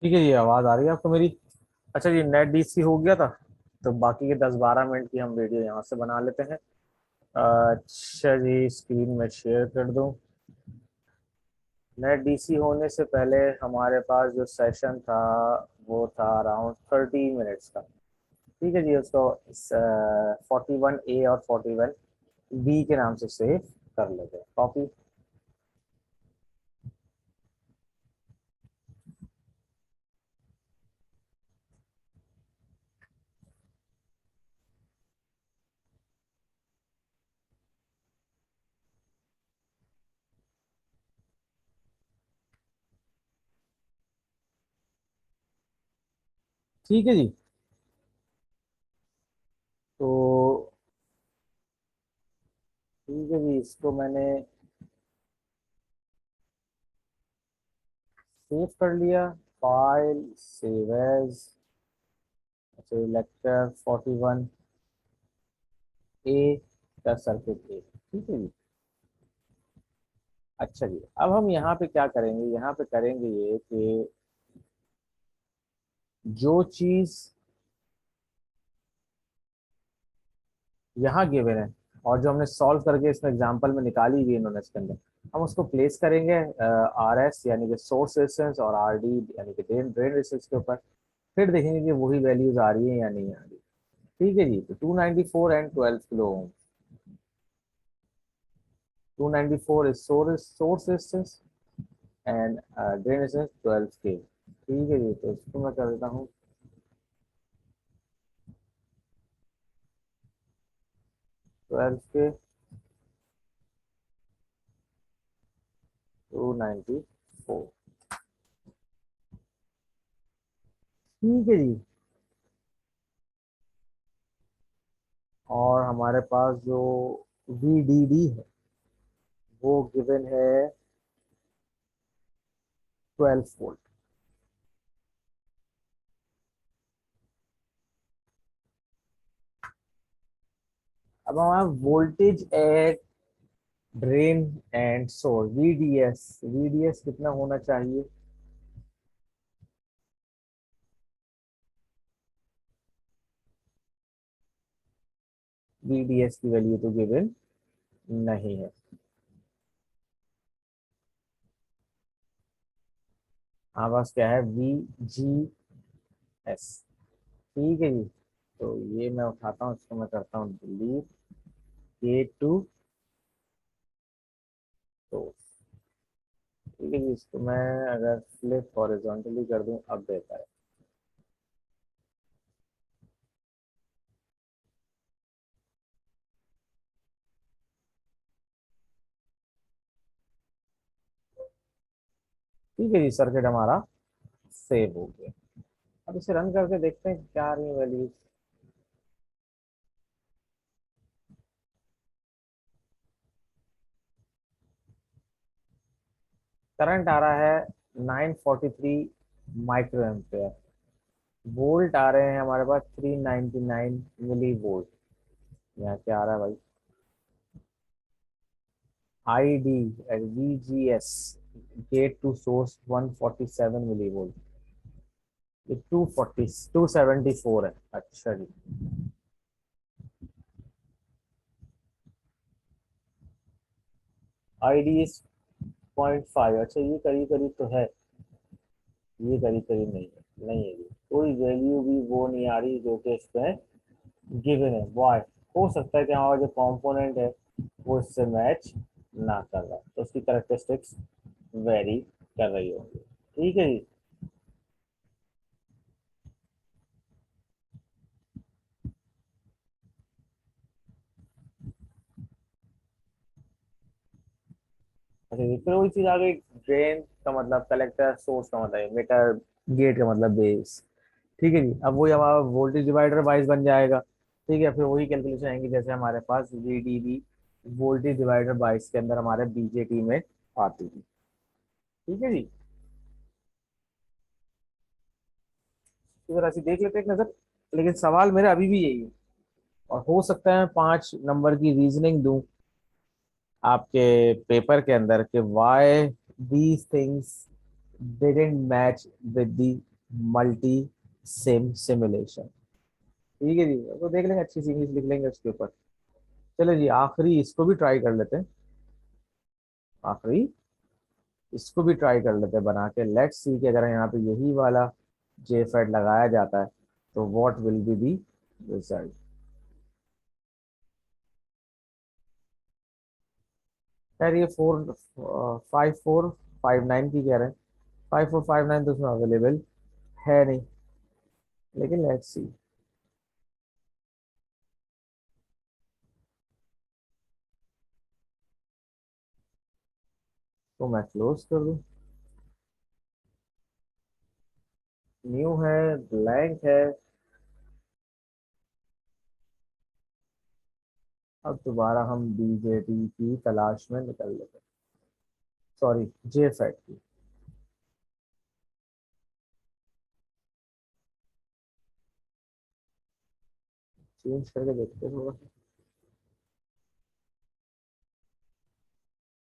ठीक है जी, आवाज आ रही है आपको मेरी? अच्छा जी, नेट डीसी हो गया था। तो बाकी के 10-12 मिनट की हम वीडियो यहाँ से बना लेते हैं। अच्छा जी, स्क्रीन में शेयर कर दूं। नेट डीसी होने से पहले हमारे पास जो सेशन था वो था अराउंड 30 मिनट्स का। ठीक है जी, उसको 41A और 41B के नाम से सेव कर लेते हैं। कॉपी। ठीक है जी। तो ठीक है जी, इसको मैंने सेव कर लिया। File, save as. अच्छा, लेक्चर 41A का सर्किट ए। ठीक है जी। अच्छा जी, अब हम यहाँ पे क्या करेंगे, यहाँ पे करेंगे ये कि जो चीज यहाँ गिवन है और जो हमने सॉल्व करके इसमें एग्जांपल में निकाली हुई है इन्होंने इसके अंदर, हम उसको प्लेस करेंगे आर एस यानी कि सोर्स रेजिस्टेंस और आर डी यानी कि ड्रेन ड्रेन रेजिस्टेंस के ऊपर। फिर देखेंगे कि वही वैल्यूज आ रही है या नहीं आ रही। ठीक है जी। तो 294 and 12 kilo ohm. 294 is source resistance and drain resistance 12 के। ठीक है जी, तो इसको मैं कर देता हूँ 12 के 294। ठीक है जी। और हमारे पास जो VDD है वो गिवन है 12 वोल्ट। अब हमारा voltage at drain and source VDS कितना होना चाहिए? VDS की वैल्यू तो गिवन नहीं है। हमारे पास क्या है? VGS। ठीक है जी। तो ये मैं उठाता हूँ, इसको मैं करता हूँ डिलीट। K2 तो ठीक है जी, इसको मैं अगर फ्लिप हॉरिजॉन्टली कर दूं अब बेहतर है। ठीक है जी, सर्किट हमारा सेव हो गया। अब इसे रन करके देखते हैं क्या आ रही है वैल्यूज। करंट आ रहा है 943 माइक्रो एम्पेयर। वोल्ट आ रहे हैं हमारे पास 399 मिली वोल्ट। यहाँ क्या आ रहा है भाई? ID VGS gate to source 147 millivolt. ये 274 है। अच्छा जी। ID is 0.5। अच्छा, ये करीब करीब तो है। ये करीब करीब नहीं है, नहीं है जी। कोई वैल्यू भी वो नहीं आ रही जो कि इसमें गिवन है। वाई हो सकता है कि हमारा जो कंपोनेंट है वो इससे मैच ना कर रहा है, तो उसकी करेक्टरिस्टिक्स वेरी कर रही होंगी। ठीक है जी। अच्छा जी, फिर वही चीज आ गई। ड्रेन का मतलब कलेक्टर, सोर्स का मतलब एमिटर, गेट का मतलब बेस। ठीक है जी। अब वही हमारा वोल्टेज डिवाइडर वाइज बन जाएगा। ठीक है, फिर वही कैलकुलेशन आएंगी जैसे हमारे पास VDB वोल्टेज डिवाइडर बाइस के अंदर हमारे BJT में आती थी। ठीक है जी। तो जरा सी देख लेते हैं एक नजर। लेकिन सवाल मेरा अभी भी यही है, और हो सकता है 5 नंबर की रीजनिंग दूं आपके पेपर के अंदर कि why these things didn't match with the multi SIM simulation. ठीक है जी, तो देख लेंगे, अच्छी सी इंग्लिश लिख लेंगे उसके ऊपर। चलो जी, आखिरी इसको भी ट्राई कर लेते हैं। आखिरी इसको भी ट्राई कर लेते हैं बना के। लेट्स सी कि अगर यहाँ पे यही वाला जे फेड लगाया जाता है तो what will be the result. यार ये 5459 की कह रहे हैं। 5459 तो उसमें अवेलेबल है नहीं, लेकिन लेट्स सी। तो मैं क्लोज कर दूं। न्यू है, ब्लैंक है। अब दोबारा हम बीजेटी की तलाश में निकल लेते हैं। सॉरी, जे फेड की। चेंज करके देखते हैं थोड़ा सा।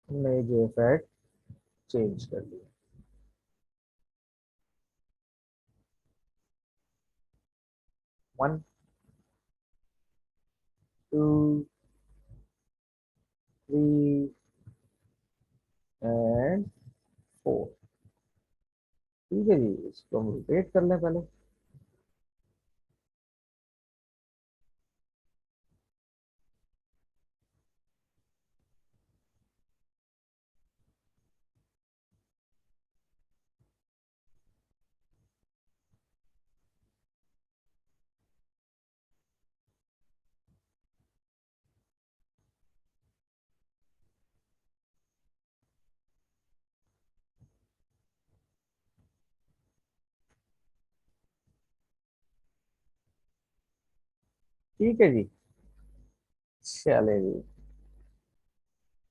नहीं, जे फेड चेंज कर दिया। 1 2 3 एंड 4। ठीक है जी, इसको हम रोटेट कर लें पहले। ठीक है जी, चले जी।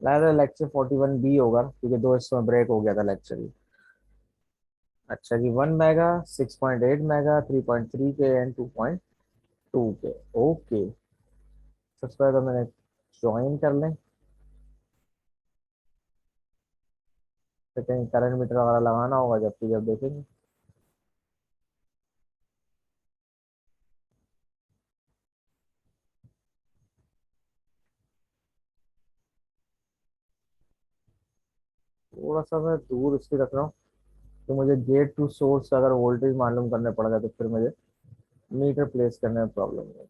लगा लेक्चर 41B होगा, क्योंकि दो इसमें ब्रेक हो गया था लेक्चर ही। अच्छा जी, 1 मेगा, 6.8 मेगा, 3.3 के एंड 2.2 के। ओके, सबसे पहले तो मैंने ज्वाइन कर लें, फिर कहीं करंट मीटर वगैरह लगाना होगा जबकि जब देखेंगे। थोड़ा सा मैं दूर इसकी रख रहा हूँ, तो मुझे गेट टू सोर्स अगर वोल्टेज मालूम करने पड़ेगा तो फिर मुझे मीटर प्लेस करने में प्रॉब्लम है।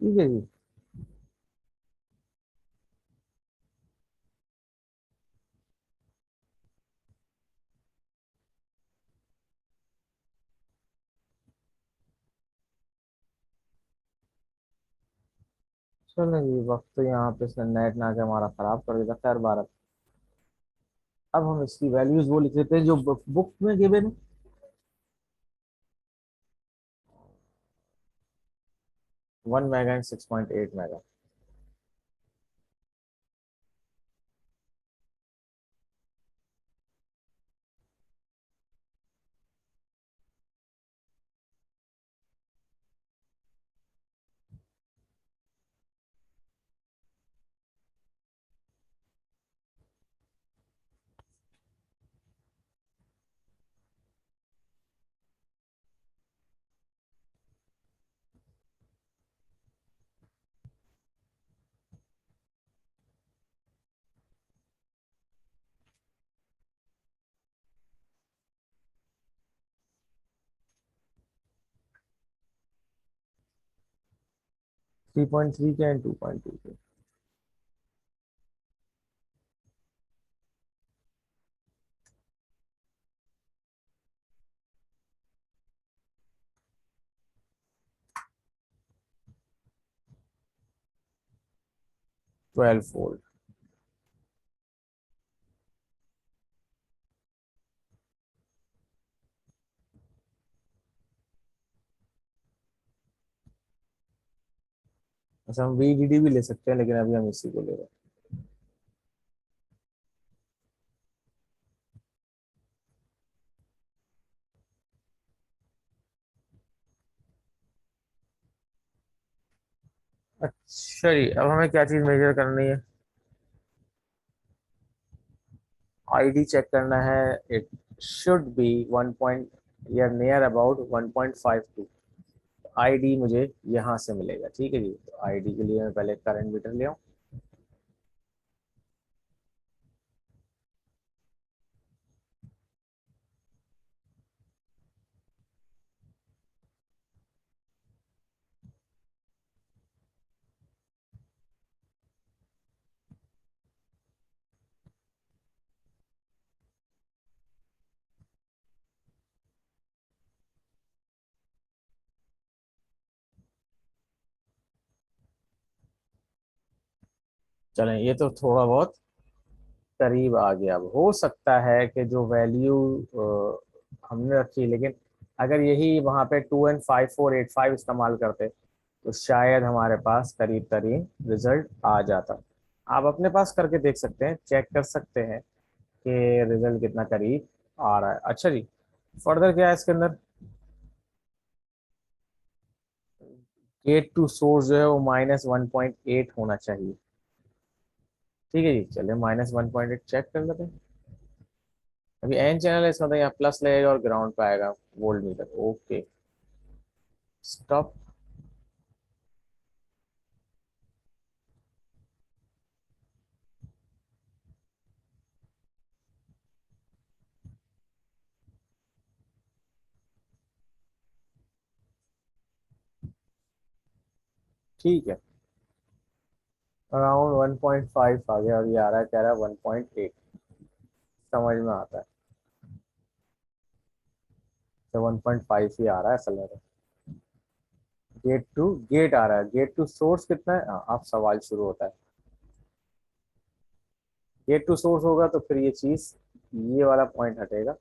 ठीक है जी। चलो जी, वक्त तो यहाँ पे इसने नेट ना के हमारा खराब कर दिया। खैर बारह, अब हम इसकी वैल्यूज वो लिख लेते हैं जो बुक में गिवन है। 1 मेगा एंड 6.8 मेगा। 3.3 के एंड 2.2 के। 12 वोल्ट। अच्छा, हम VDD भी ले सकते हैं, लेकिन अभी हम इसी को ले रहे हैं। अच्छा जी, अब हमें क्या चीज मेजर करनी है? आईडी चेक करना है। इट शुड बी 1 पॉइंट या नियर अबाउट 1.52। आईडी मुझे यहाँ से मिलेगा, ठीक है जी। तो आईडी के लिए मैं पहले करंट मीटर ले आऊँ। चलें, ये तो थोड़ा बहुत करीब आ गया। अब हो सकता है कि जो वैल्यू हमने रखी, लेकिन अगर यही वहां पे 2 and 5 4 8 5 इस्तेमाल करते तो शायद हमारे पास करीब करीब रिजल्ट आ जाता। आप अपने पास करके देख सकते हैं, चेक कर सकते हैं कि रिजल्ट कितना करीब आ रहा है। अच्छा जी, फर्दर क्या है इसके अंदर? गेट टू सोर्स जो है वो -1.8 होना चाहिए। ठीक है जी, चलिए -1.8 चेक कर लेते हैं। अभी एन चैनल है इसका, तो यहाँ प्लस लगेगा और ग्राउंड पे आएगा वोल्ट मीटर। Okay, stop. ठीक है, अराउंड 1.5 आ गया और ये आ रहा है, कह रहा है 1.8। समझ में आता है, तो 1.5 ही आ रहा है असल में तो। गेट टू गेट आ रहा है, गेट टू सोर्स कितना है? हाँ, अब सवाल शुरू होता है। गेट टू सोर्स होगा तो फिर ये चीज, ये वाला पॉइंट हटेगा।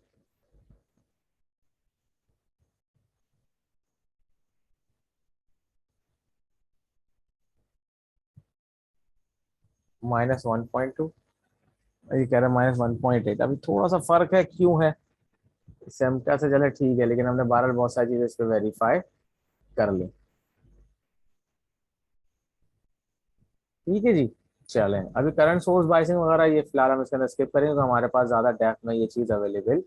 -1.2। ये कह रहा है -1.8। अभी थोड़ा सा फर्क है, क्यों है? सेमटा से चले ठीक है, लेकिन हमने बहरहाल बहुत सारी चीजें इस पे वेरीफाई कर ली। ठीक है जी, चलें। अभी करंट सोर्स बाइसिंग वगैरह ये फिलहाल हम इसके अंदर स्किप करेंगे, तो हमारे पास ज्यादा डेप्थ में ये चीज अवेलेबल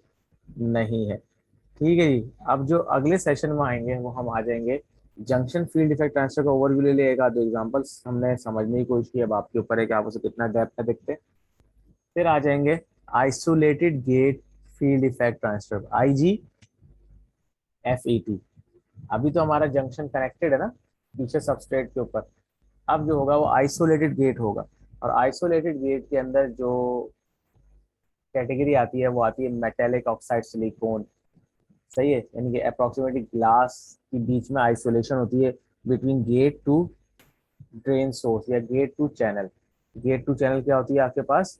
नहीं है। ठीक है जी, अब जो अगले सेशन में आएंगे वो हम आ जाएंगे जंक्शन फील्ड इफेक्ट ट्रांसफर का ओवरव्यू ले लिए, एक आध एग्जांपल्स हमने समझने की कोशिश की। अब आपके ऊपर है कि आप उसे कितना डेप्थ में देखते हैं। फिर आ जाएंगे isolated gate field effect transfer, IGFET। अभी तो हमारा जंक्शन कनेक्टेड है ना पीछे सबस्ट्रेट के ऊपर। अब जो होगा वो आइसोलेटेड गेट होगा, और आइसोलेटेड गेट के अंदर जो कैटेगरी आती है वो आती है मेटेलिक ऑक्साइड सिलिकॉन। सही है, यानी कि अप्रोक्सीमेटली ग्लास के बीच में आइसोलेशन होती है between gate to drain source या gate to channel. Gate to channel क्या होती है आपके पास?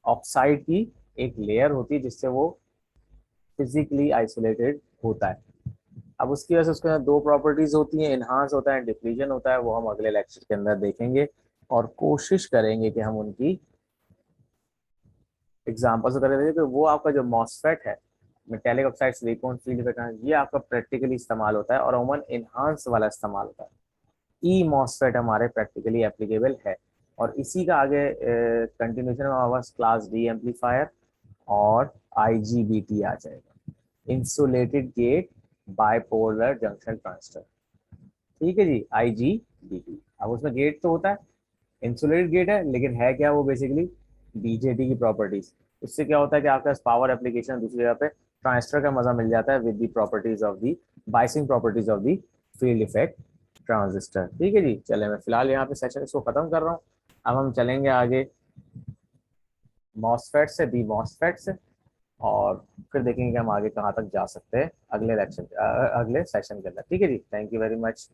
ऑक्साइड की एक लेयर होती है जिससे वो फिजिकली आइसोलेटेड होता है। अब उसकी वजह से उसके अंदर दो प्रॉपर्टीज होती हैं, इनहांस होता है, डिफ्लीजन होता है। वो हम अगले लेक्चर के अंदर देखेंगे और कोशिश करेंगे कि हम उनकी एग्जाम्पल्स वगैरह देखें। तो वो आपका जो मॉसफेट है, metallic oxide silicon field effect, ये आपका प्रैक्टिकली इस्तेमाल होता है और अमूमन इनहांस वाला इस्तेमाल होता है। ई मॉसफेट हमारे प्रैक्टिकली एप्लीकेबल है। और इसी का आगे कंटिन्यूशन में हमारे पास क्लास डी एम्पलीफायर और IGBT आ जाएगा, insulated gate bipolar junction transistor. ठीक है जी, IGBT। अब उसमें गेट तो होता है, इंसुलेटेड गेट है, लेकिन है क्या वो? बेसिकली BJT की प्रॉपर्टीज। उससे क्या होता है कि आपके पास पावर एप्लीकेशन दूसरी जगह पे ट्रांसफर का मजा मिल जाता है with the properties of the biasing properties of the field effect transistor. ठीक है जी, चले मैं फिलहाल यहाँ पे सेशन इसको खत्म कर रहा हूँ। अब हम चलेंगे आगे मॉसफेट से, डी मॉसफेट से, और फिर देखेंगे कि हम आगे कहाँ तक जा सकते हैं अगले लेक्चर, अगले सेशन के अंदर। ठीक है जी, थैंक यू वेरी मच।